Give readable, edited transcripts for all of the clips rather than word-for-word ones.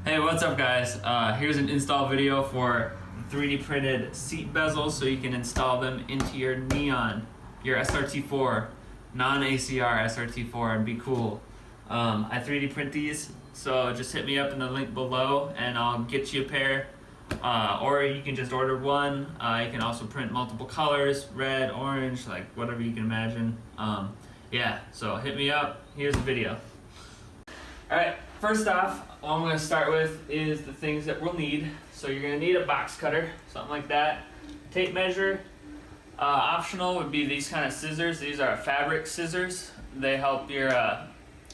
Hey, what's up guys? Here's an install video for 3D printed seat bezels so you can install them into your Neon, your SRT4, non-ACR SRT4 and be cool. I 3D print these, so just hit me up in the link below and I'll get you a pair. Or you can just order one. You can also print multiple colors, red, orange, like whatever you can imagine. Yeah, so hit me up. Here's the video. Alright, first off, all I'm going to start with is the things that we'll need. So you're going to need a box cutter, something like that. Tape measure. Optional would be these kind of scissors. These are fabric scissors. They help your,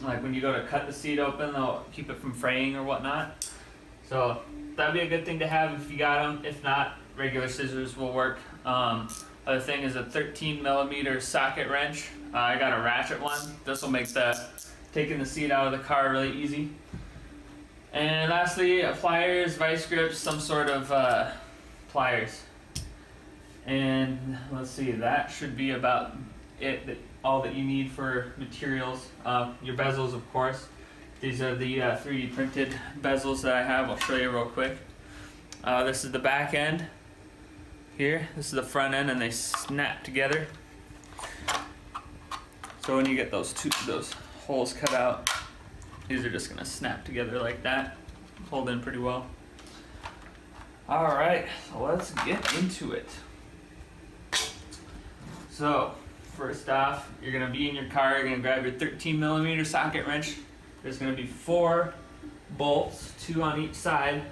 like when you go to cut the seat open, they'll keep it from fraying or whatnot. So that'd be a good thing to have if you got them. If not, regular scissors will work. Other thing is a 13mm socket wrench. I got a ratchet one. This will make taking the seat out of the car really easy. And lastly, pliers, vice grips, some sort of pliers. And let's see, that should be about it. All that you need for materials. Your bezels, of course. These are the 3D printed bezels that I have. I'll show you real quick. This is the back end here. This is the front end, and they snap together. So when you get those holes cut out, these are just gonna snap together like that. Hold in pretty well. All right, so let's get into it. So first off, you're gonna be in your car. You're gonna grab your 13mm socket wrench. There's going to be 4 bolts, 2 on each side.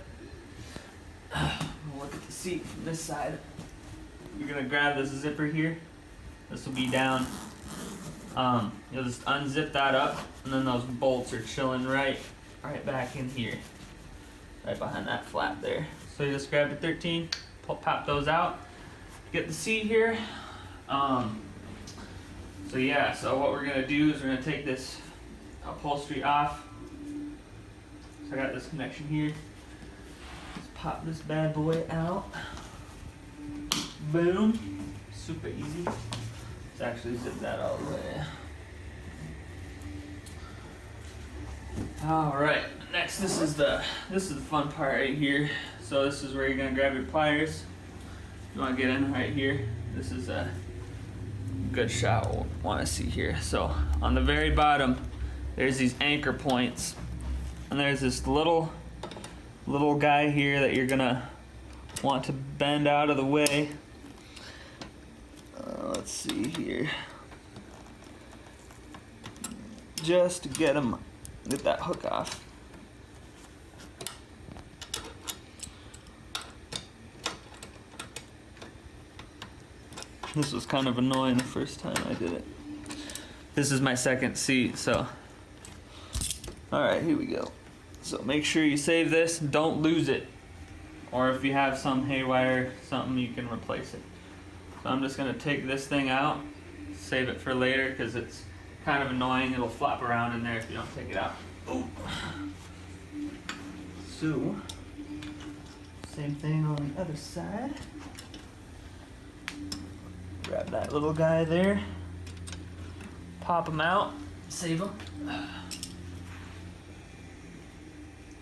We'll look at the seat from this side. You're going to grab this zipper here. This will be down. You'll just unzip that up, and then those bolts are chilling right back in here, right behind that flap there. So you just grab the 13, pop those out, get the seat here. So what we're going to do is we're going to take this upholstery off. So I got this connection here. Just pop this bad boy out. Boom. Super easy. Let's actually zip that all the way. Alright, next this is the fun part right here. So this is where you're gonna grab your pliers. You wanna get in right here. This is a good shot we'll wanna see here. So on the very bottom, there's these anchor points, and there's this little guy here that you're gonna want to bend out of the way. Let's see here, just to get that hook off. This was kind of annoying the first time I did it. This is my second seat, so. Alright, here we go. So make sure you save this, don't lose it. Or if you have some haywire, something, you can replace it. So I'm just going to take this thing out, save it for later because it's kind of annoying. It'll flop around in there if you don't take it out. Oh. So, same thing on the other side. Grab that little guy there, pop him out, save him.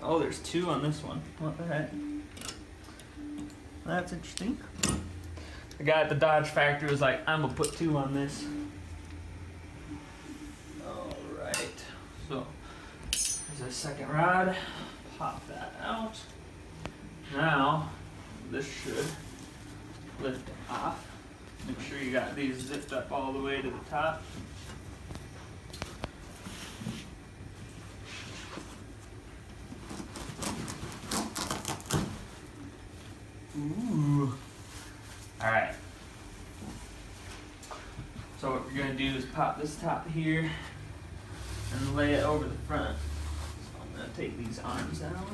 Oh, there's 2 on this one. What the heck? That's interesting. The guy at the Dodge factory was like, I'm gonna put 2 on this. Alright. So, there's our second rod. Pop that out. Now, this should lift off. Make sure you got these zipped up all the way to the top. Ooh. Alright. So what we're going to do is pop this top here and lay it over the front. So I'm going to take these arms out.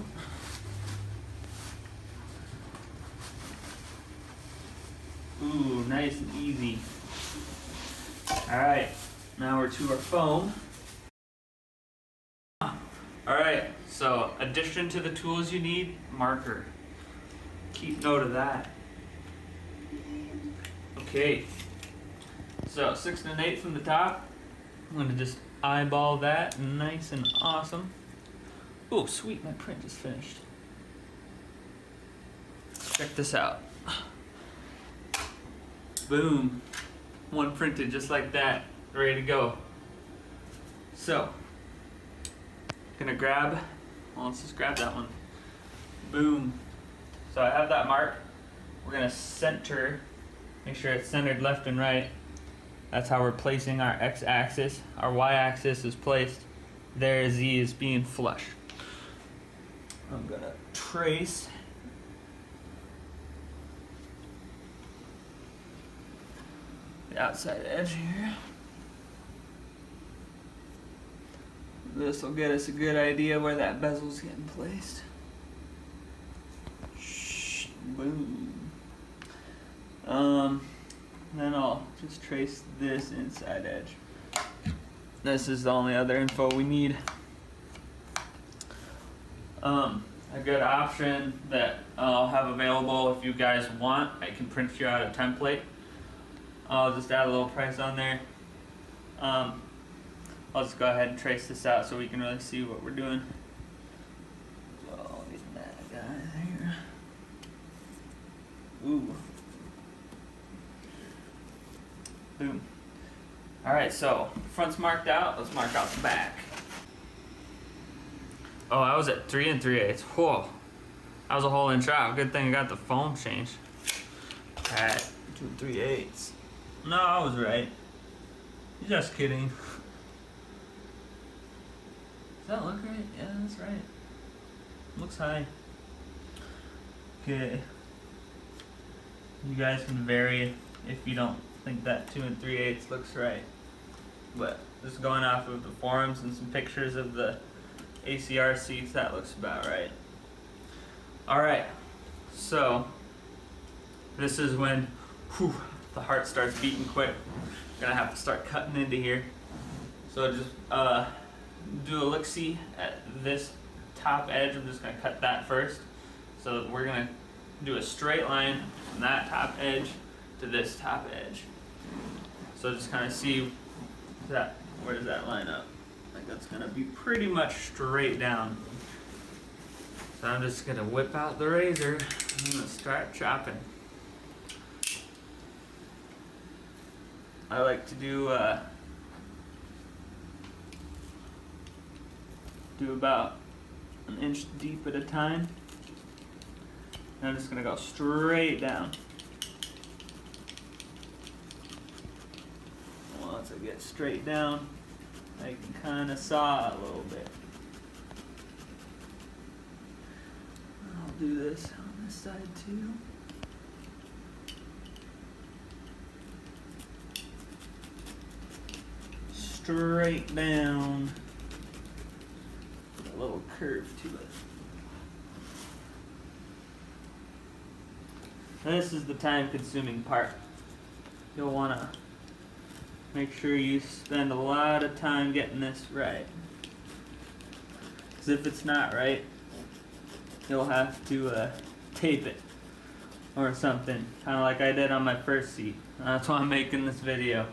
Ooh, nice and easy. Alright, now we're to our foam. Alright, so addition to the tools you need, marker. Keep note of that. Okay, so 6 1/8 from the top. I'm going to just eyeball that nice and awesome. Oh, sweet, my print is finished. Check this out. Boom. One printed just like that, ready to go. So, gonna grab, well, let's just grab that one. Boom. So I have that mark. We're gonna center, make sure it's centered left and right. That's how we're placing our x-axis. Our y-axis is placed there, z is being flush. I'm gonna trace. The outside edge here. This will get us a good idea where that bezel's getting placed. Boom. Then I'll just trace this inside edge. This is the only other info we need. A good option that I'll have available if you guys want, I can print you out a template. I'll just add a little price on there. I'll just go ahead and trace this out so we can really see what we're doing. So I'll get that guy here. Ooh. Boom. Alright, so front's marked out. Let's mark out the back. Oh, I was at 3 3/8. Whoa. That was a whole inch out. Good thing I got the foam changed. At 2 3/8. No, I was right. Just kidding. Does that look right? Yeah, that's right. Looks high. Okay. You guys can vary if you don't think that 2 3/8 looks right. But just going off of the forums and some pictures of the ACR seats, that looks about right. Alright, so this is when the heart starts beating quick. Gonna have to start cutting into here. So just do a look-see at this top edge. I'm just gonna cut that first. So we're gonna do a straight line from that top edge to this top edge. So just kind of see that, where does that line up? Like that's gonna be pretty much straight down. So I'm just gonna whip out the razor. I'm gonna start chopping. I like to do about an inch deep at a time. And I'm just gonna go straight down. Once I get straight down, I can kind of saw a little bit. I'll do this on this side too. Straight down. Put a little curve to it. This is the time-consuming part. You'll want to make sure you spend a lot of time getting this right. Because if it's not right, you'll have to tape it or something, kind of like I did on my first seat. That's why I'm making this video.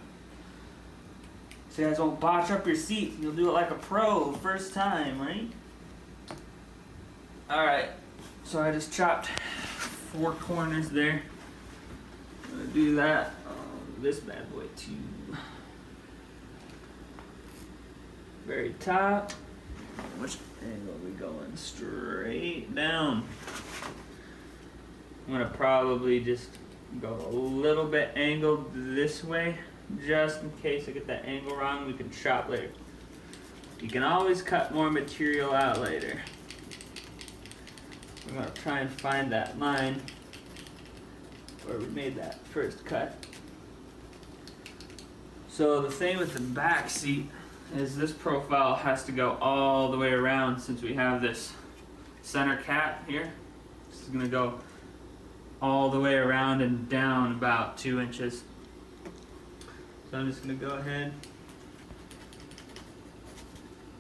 So you guys won't botch up your seat. You'll do it like a pro first time, right? Alright, so I just chopped 4 corners there. I'm gonna do that on this bad boy too. Very top. Which angle are we going? Straight down. I'm gonna probably just go a little bit angled this way, just in case I get that angle wrong. We can chop later. You can always cut more material out later. We're gonna try and find that line where we made that first cut. So the thing with the back seat is this profile has to go all the way around since we have this center cap here. This is gonna go all the way around and down about 2 inches. So I'm just gonna go ahead,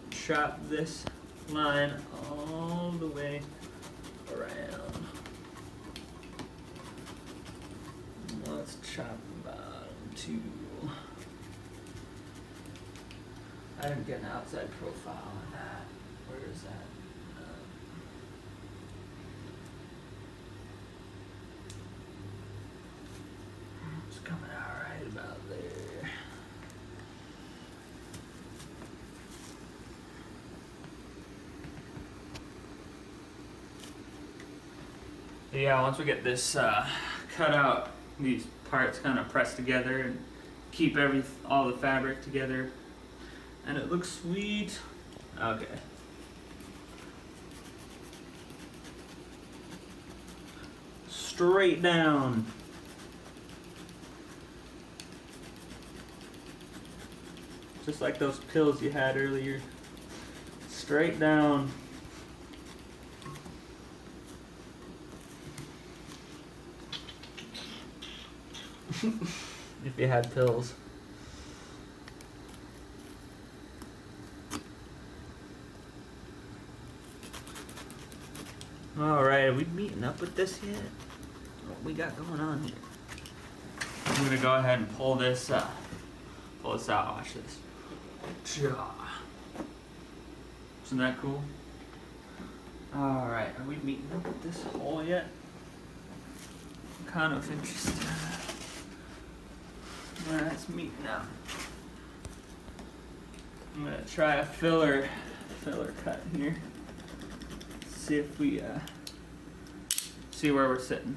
chop this line all the way around. Let's chop the bottom too. I didn't get an outside profile on that. Where is that? Yeah, once we get this cut out, these parts kind of pressed together and keep all the fabric together, and it looks sweet. Okay. Straight down. Just like those pills you had earlier. Straight down. If you had pills. Alright, are we meeting up with this yet? What we got going on here? I'm gonna go ahead and pull this out. Watch this. Isn't that cool? Alright, are we meeting up with this hole yet? I'm kind of interested. Alright, it's meeting up. I'm gonna try a filler cut here. See if we see where we're sitting.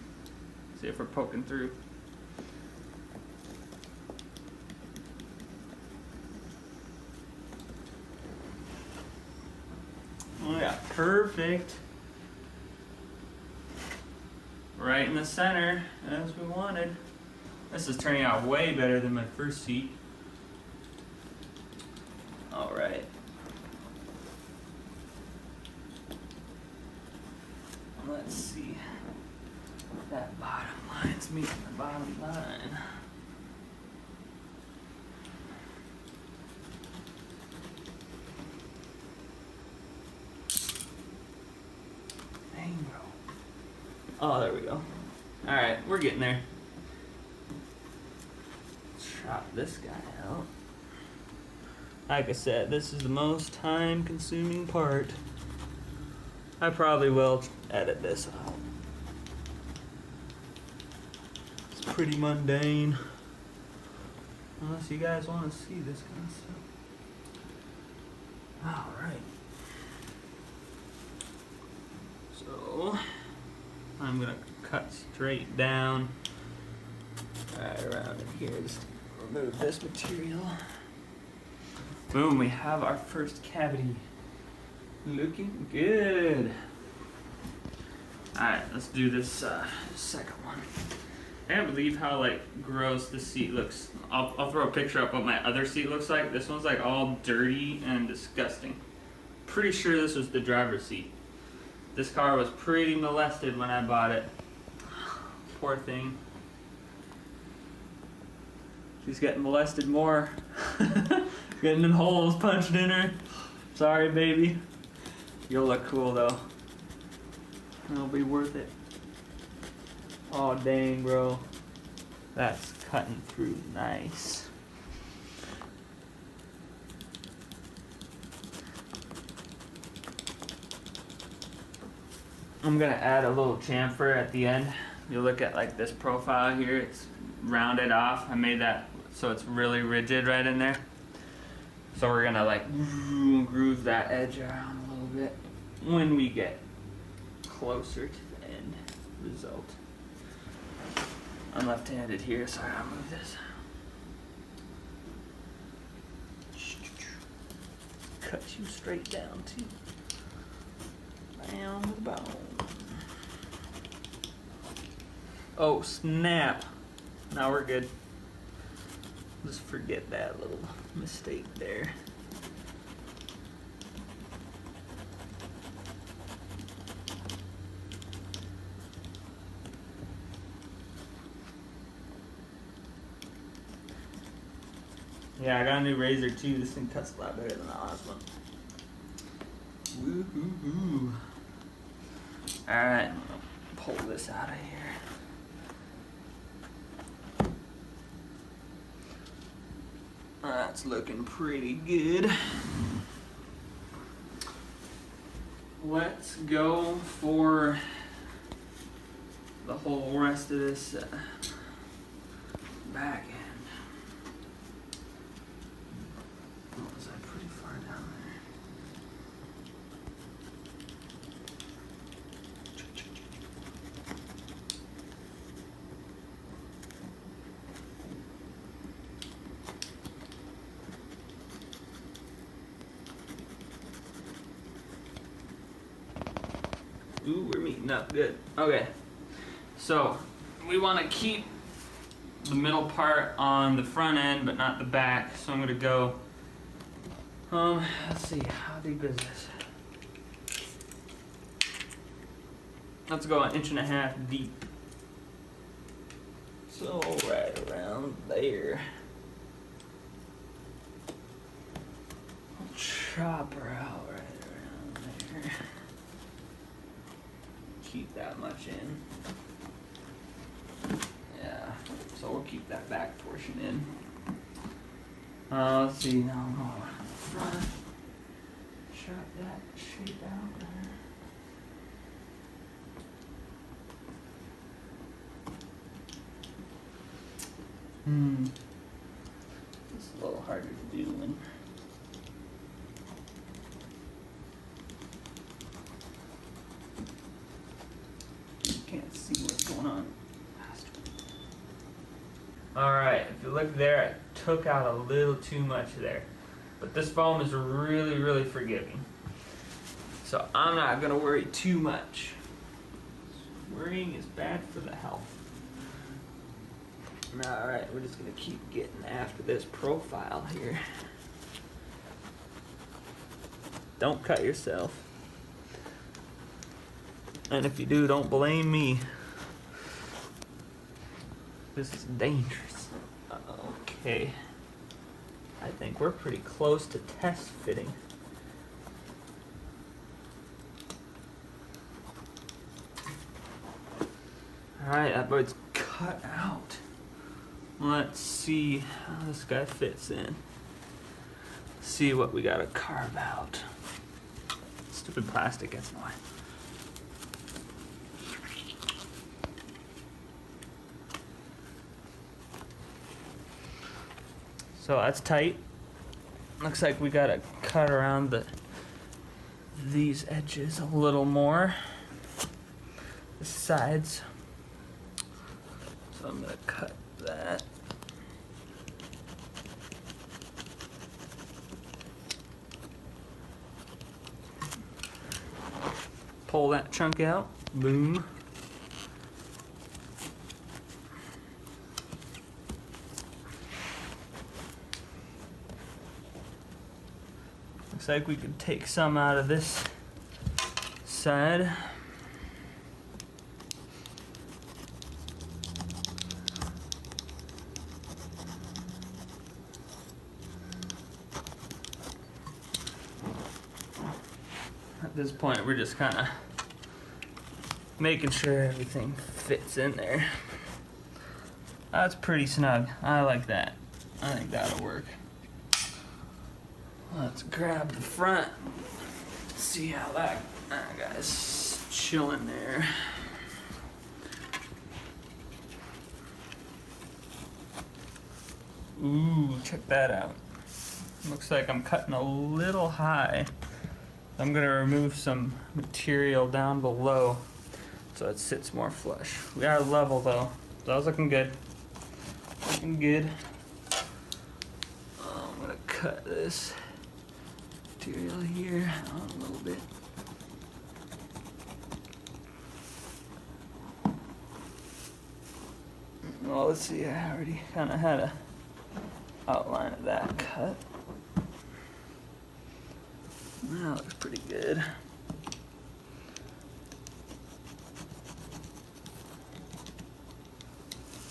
See if we're poking through. Oh yeah, perfect. Right in the center, as we wanted. This is turning out way better than my first seat. All right. Let's see. That bottom line's meeting the bottom line. Dang, bro. Oh, there we go. All right, we're getting there. Let's chop this guy out. Like I said, this is the most time-consuming part. I probably will edit this out. It's pretty mundane. Unless you guys want to see this kind of stuff. Alright. So, I'm going to cut straight down. Right around in here. Just remove this material. Boom, we have our first cavity. Looking good. Alright, let's do this second one. I can't believe how like gross this seat looks. I'll throw a picture up what my other seat looks like. This one's like all dirty and disgusting. Pretty sure this was the driver's seat. This car was pretty molested when I bought it. Poor thing. She's getting molested more. Getting them holes punched in her. Sorry, baby. You'll look cool though. It'll be worth it. Oh dang, bro. That's cutting through nice. I'm gonna add a little chamfer at the end. You look at like this profile here, it's rounded off. I made that so it's really rigid right in there. So we're gonna like groove that edge around a little bit when we get closer to the end result. I'm left-handed here, so I gotta move this. Cut you straight down too. Down to the bone. Oh snap! Now we're good. Just forget that little mistake there. Yeah, I got a new razor too. This thing cuts a lot better than the last one. Woo-hoo-hoo. Alright, pull this out of here. That's looking pretty good. Let's go for the whole rest of this back end. Oh, was I pretty far down there? Ooh, we're meeting up good. Okay, so we want to keep the middle part on the front end, but not the back. So I'm gonna go. Let's see, how deep is this? Let's go 1.5 inches deep. So right around there. I'll chop her out right around there. Keep that much in. Yeah, so we'll keep that back portion in. Let's see, now I'm going front. Chop that shape out there. It's a little harder to do when you can't see what's going on. Alright, if you look there, I took out a little too much there. But this foam is really, really forgiving. So I'm not gonna worry too much. Worrying is bad for the health. Alright, we're just gonna keep getting after this profile here. Don't cut yourself. And if you do, don't blame me. This is dangerous. Okay. I think we're pretty close to test fitting. Alright, that bird's cut out. Let's see how this guy fits in. See what we gotta carve out. Stupid plastic gets in the way. So that's tight. Looks like we gotta cut around these edges a little more. The sides. So I'm gonna cut that. Pull that chunk out. Boom. Looks like we could take some out of this side. At this point, we're just kind of making sure everything fits in there. That's pretty snug. I like that. I think that'll work. Let's grab the front. See how that guy's chilling there. Ooh, check that out. Looks like I'm cutting a little high. I'm gonna remove some material down below so it sits more flush. We are level though. That was looking good. Looking good. I'm gonna cut this material here out a little bit. Well, let's see, I already kind of had a outline of that cut. That looks pretty good.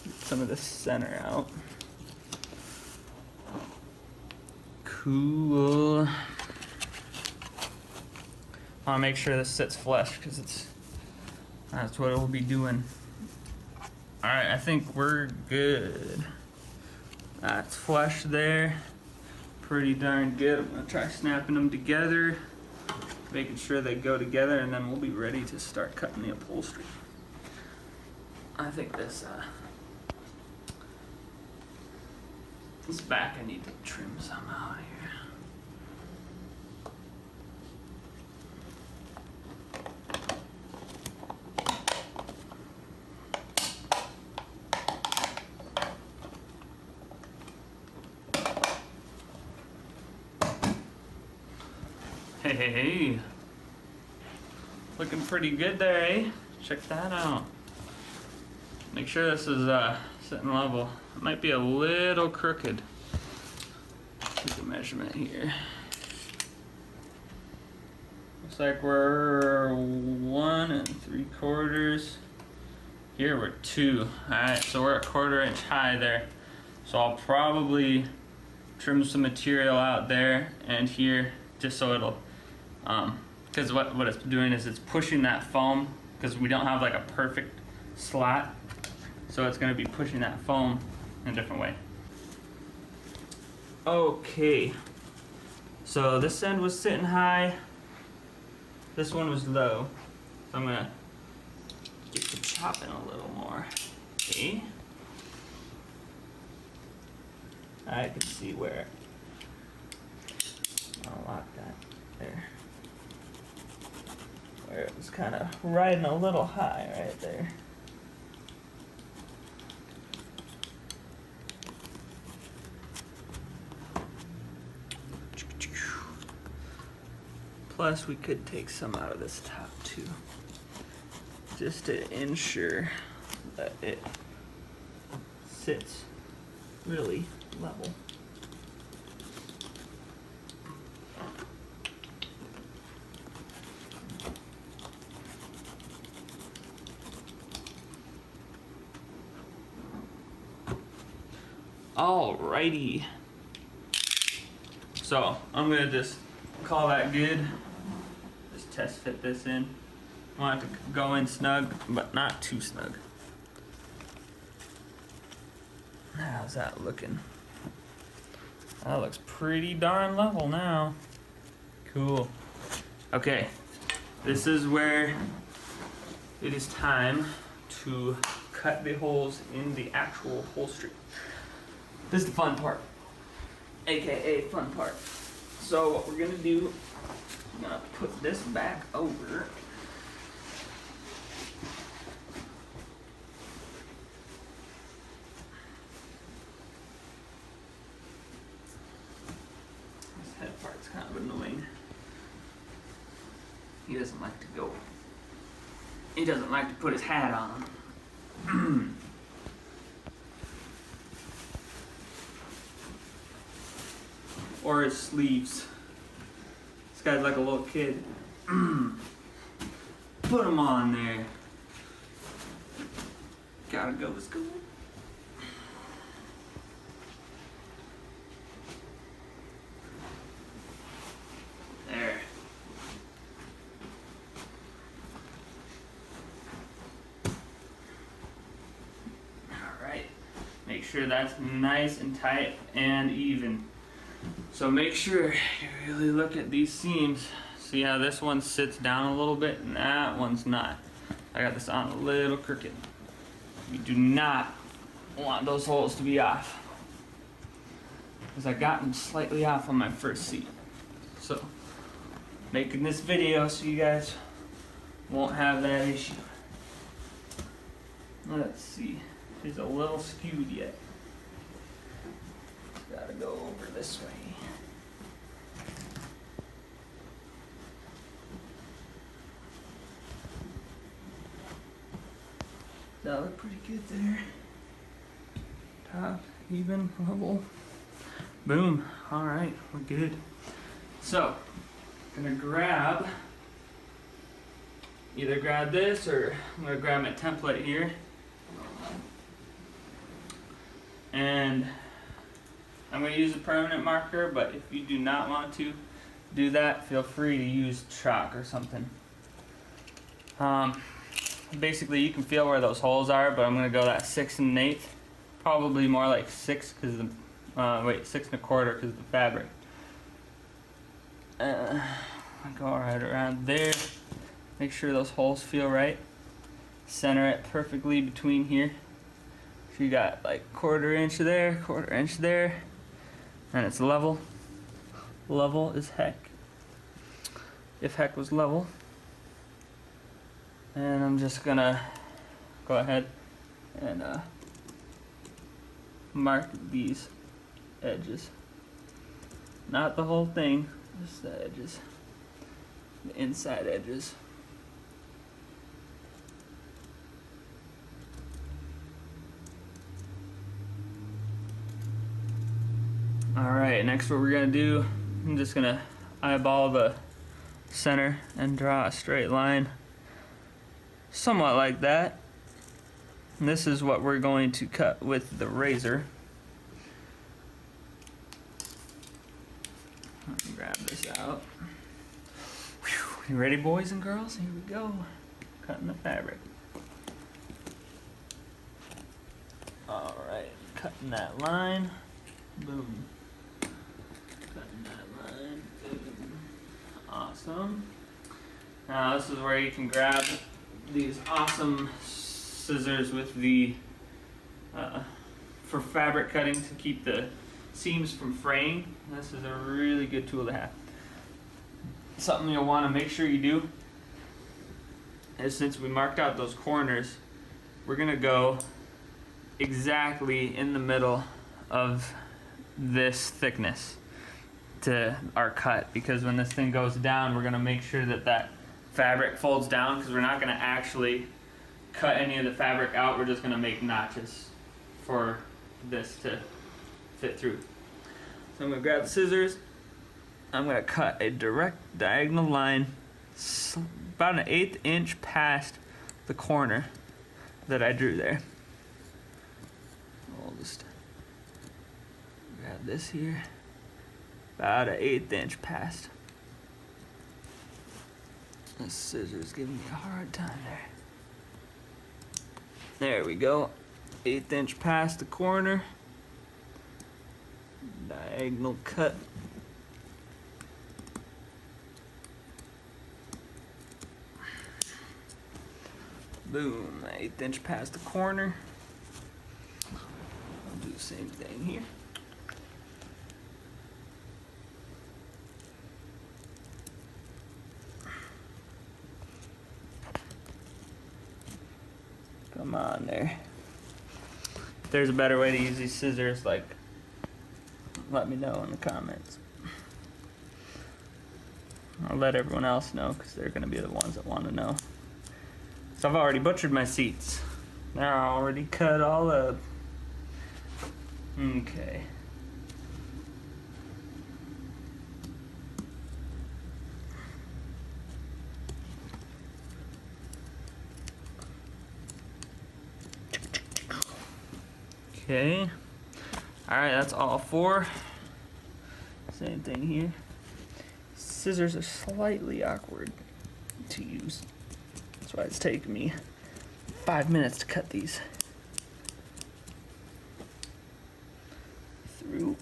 Get some of the center out. Cool. I want to make sure this sits flush because that's what it will be doing. Alright, I think we're good. That's flush there. Pretty darn good. I'm gonna try snapping them together, making sure they go together, and then we'll be ready to start cutting the upholstery. I think this back I need to trim some out here. Hey. Looking pretty good there, eh? Check that out. Make sure this is sitting level. It might be a little crooked. Take a measurement here. Looks like we're 1 3/4. Here we're 2. Alright, so we're a 1/4 inch high there. So I'll probably trim some material out there and here just so it'll, because what it's doing is it's pushing that foam, because we don't have like a perfect slot. So it's going to be pushing that foam in a different way. Okay, so this end was sitting high, this one was low. So I'm going to get to chopping a little more. Okay. I can see where I'll lock that there. Where it was kind of riding a little high right there. Plus we could take some out of this top too, just to ensure that it sits really level. Alrighty. So I'm gonna just call that good. Just test fit this in. Want it to go in snug, but not too snug. How's that looking? That looks pretty darn level now. Cool. Okay, this is where it is time to cut the holes in the actual upholstery. This is the fun part, aka fun part. So what we're gonna do, I'm gonna put this back over. This head part's kind of annoying. He doesn't like to go. He doesn't like to put his hat on. Or his sleeves. This guy's like a little kid. Put him on there. Gotta go to school. There. Alright. Make sure that's nice and tight and even. So make sure you really look at these seams. See how this one sits down a little bit and that one's not. I got this on a little crooked. You do not want those holes to be off, because I got them slightly off on my first seat. So making this video so you guys won't have that issue. Let's see. She's a little skewed yet. Gotta go over this way. That look pretty good there. Top, even, level. Boom. Alright, we're good. So, I'm gonna grab, either grab this or I'm gonna grab my template here. And I'm going to use a permanent marker, but if you do not want to do that, feel free to use chalk or something. Basically, you can feel where those holes are, but I'm going to go that 6 1/8, probably more like 6 because the 6 1/4 because of the fabric. Go right around there. Make sure those holes feel right. Center it perfectly between here. So you got like 1/4 inch there, 1/4 inch there. And it's level. Level as heck. If heck was level. And I'm just gonna go ahead and mark these edges. Not the whole thing, just the edges. The inside edges. Alright, next what we're gonna do, I'm just gonna eyeball the center and draw a straight line, somewhat like that. And this is what we're going to cut with the razor. Let me grab this out. Whew. You ready, boys and girls? Here we go. Cutting the fabric. Alright, cutting that line. Boom. Cutting that line. Boom. Awesome. Now this is where you can grab these awesome scissors with the for fabric cutting to keep the seams from fraying. This is a really good tool to have. Something you'll want to make sure you do is, since we marked out those corners, we're gonna go exactly in the middle of this thickness to our cut, because when this thing goes down, we're gonna make sure that that fabric folds down, because we're not gonna actually cut any of the fabric out. We're just gonna make notches for this to fit through. So I'm gonna grab the scissors. I'm gonna cut a direct diagonal line about an 1/8 inch past the corner that I drew there. We'll just grab this here, about an 1/8 inch past. The scissors giving me a hard time there. There we go, 1/8 inch past the corner. Diagonal cut. Boom, 1/8 inch past the corner. I'll do the same thing here. Come on there. If there's a better way to use these scissors, like, let me know in the comments. I'll let everyone else know, because they're going to be the ones that want to know. So I've already butchered my seats. They're already cut all up. Okay. Okay. Alright, that's all four. Same thing here. Scissors are slightly awkward to use. That's why it's taken me 5 minutes to cut these. Through.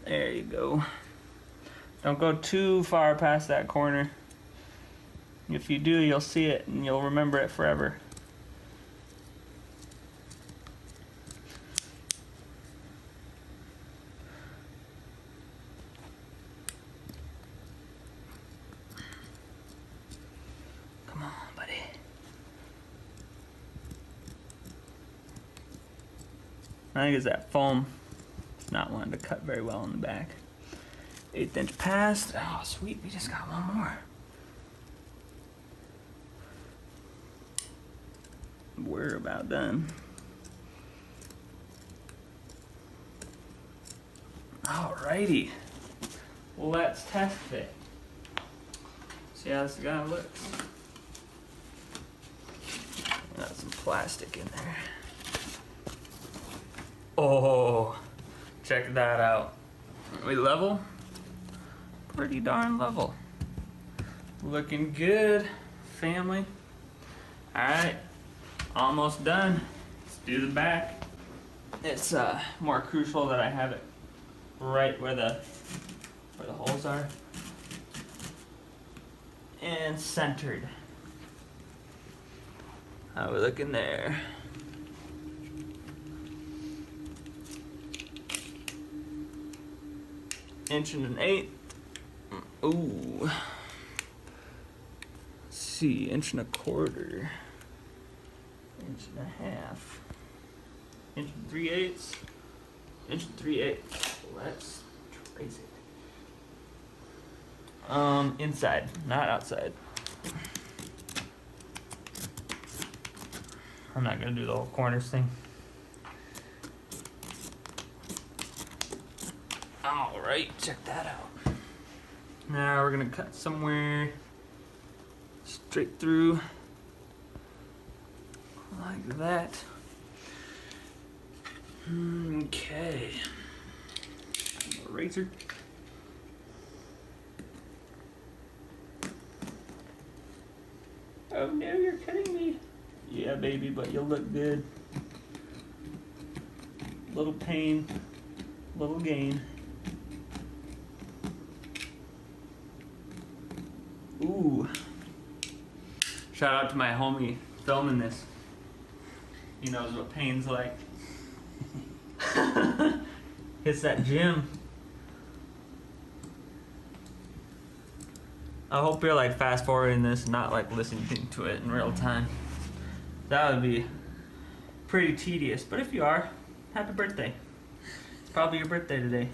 There you go. Don't go too far past that corner. If you do, you'll see it and you'll remember it forever. I think it's that foam. It's not wanting to cut very well in the back. 1/8 inch past. Oh, sweet, we just got one more. We're about done. Alrighty. Let's test it. See how this guy looks. Got some plastic in there. Oh, check that out. Are we level? Pretty darn level. Looking good, family. Alright, almost done. Let's do the back. It's more crucial that I have it right where the holes are. And centered. How we looking there? Inch and 1/8. Ooh. Let's see, 1.25 inches. 1.5 inches. 1 3/8. 1 3/8. Let's trace it. Inside, not outside. I'm not gonna do the whole corners thing. All right, check that out. Now we're gonna cut somewhere straight through like that. Okay. Razor. Oh no, you're cutting me. Yeah, baby, but you'll look good. Little pain, little gain. Ooh. Shout out to my homie filming this. He knows what pain's like. Hits that gym. I hope you're like fast forwarding this, not like listening to it in real time. That would be pretty tedious. But if you are, happy birthday. It's probably your birthday today.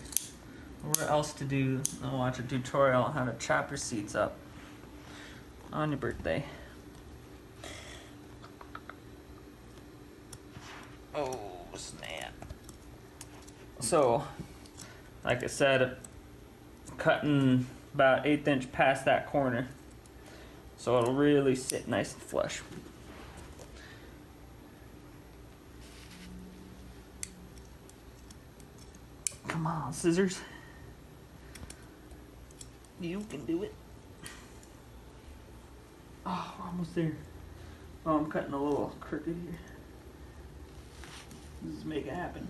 What else to do? I'll watch a tutorial on how to chop your seats up on your birthday. Oh, snap. So, like I said, cutting about 1/8 inch past that corner, so it'll really sit nice and flush. Come on, scissors. You can do it. Oh, we're almost there. Oh, I'm cutting a little crooked here. Let's make it happen.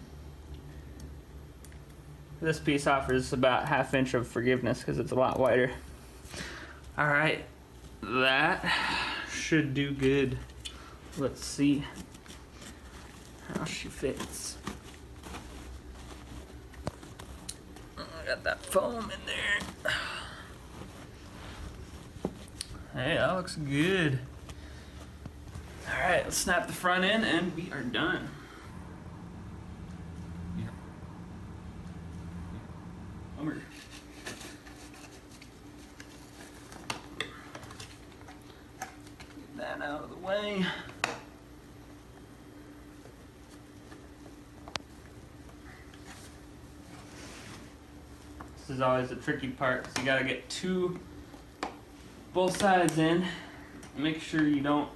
This piece offers about 1/2 inch of forgiveness because it's a lot wider. Alright, that should do good. Let's see how she fits. I got that foam in there. Hey, that looks good. Alright, let's snap the front end and we are done. Get that out of the way. This is always the tricky part, so you gotta get both sides in. Make sure you don't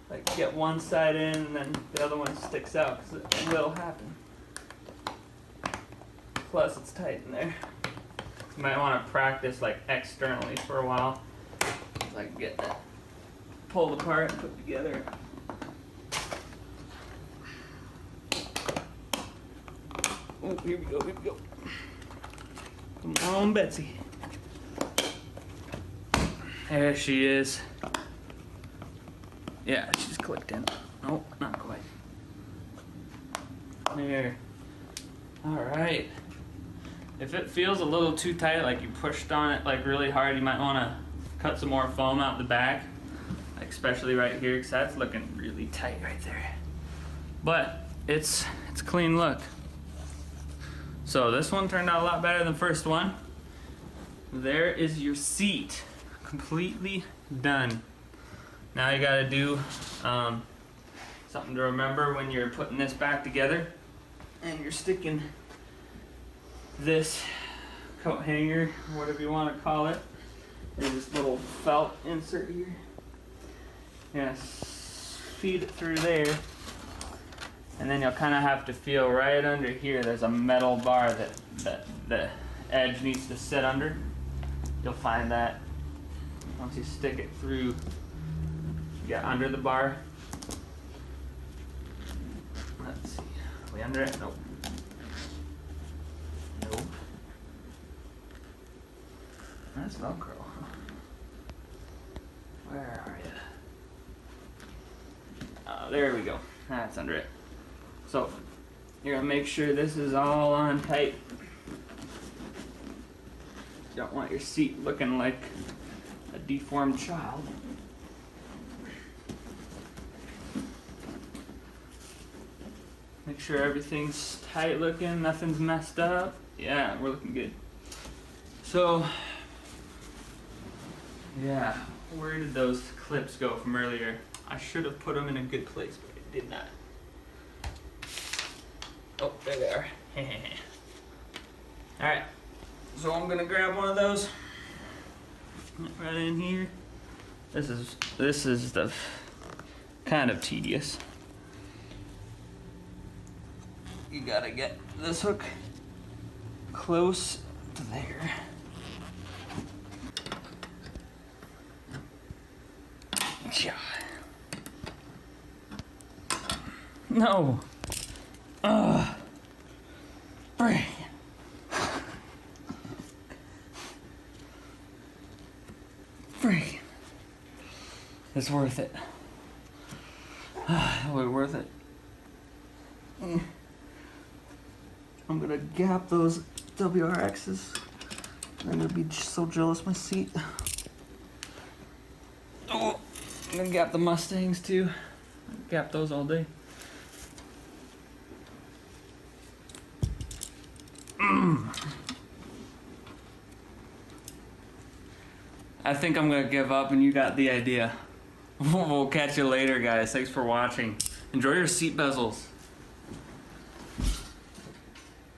like get one side in and then the other one sticks out, because it will happen. Plus it's tight in there. You might want to practice like externally for a while, so I can get that pulled apart and put together. Oh, here we go, here we go. Come on, Betsy. There she is. Yeah, she's clicked in. Nope, not quite. There. Alright. If it feels a little too tight, like you pushed on it like really hard, you might want to cut some more foam out the back, like especially right here, because that's looking really tight right there. But it's a clean look. So this one turned out a lot better than the first one. There is your seat, completely done. Now you gotta do something to remember when you're putting this back together, and you're sticking this coat hanger, whatever you want to call it, in this little felt insert here. Yes, feed it through there, and then you'll kind of have to feel right under here. There's a metal bar that the edge needs to sit under. You'll find that once you stick it through. Get under the bar. Let's see. Are we under it? Nope. Nope. That's Velcro. Where are you? Oh, there we go. That's under it. So, you're gonna make sure this is all on tight. You don't want your seat looking like a deformed child. Make sure everything's tight looking, nothing's messed up. Yeah, we're looking good. So, yeah, where did those clips go from earlier? I should have put them in a good place, but I did not. Oh, there they are. Alright, so I'm gonna grab one of those right in here. This is the kind of tedious. You gotta get this hook close to there. Yeah. No. Break. Break. It's worth it. Totally worth it. I'm gonna gap those WRXs. I'm gonna be so jealous of my seat. Oh, I'm gonna gap the Mustangs too. Gap those all day. I think I'm gonna give up and you got the idea. We'll catch you later, guys. Thanks for watching. Enjoy your seat bezels.